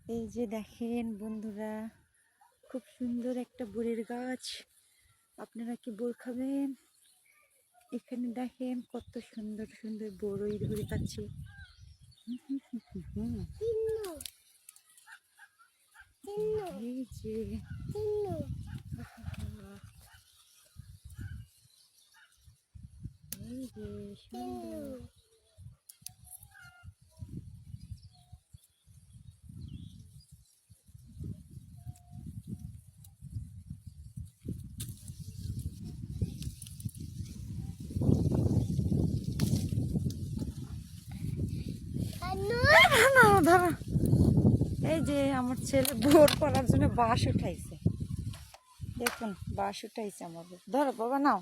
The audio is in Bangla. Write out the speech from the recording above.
এই যে দেখেন বন্ধুরা, খুব সুন্দর একটা বড়ির গাছ। আপনারা কি বোর খাবেন? এখানে দেখেন কত সুন্দর সুন্দর বড়ই ধরে পাচ্ছি। এই যে এই যে সুন্দর। ধরো, এই যে আমার ছেলে বোর করার জন্য বাঁশ উঠাইছে। দেখুন বাঁশ উঠাইছে আমার। ধরো বাবা, নাও।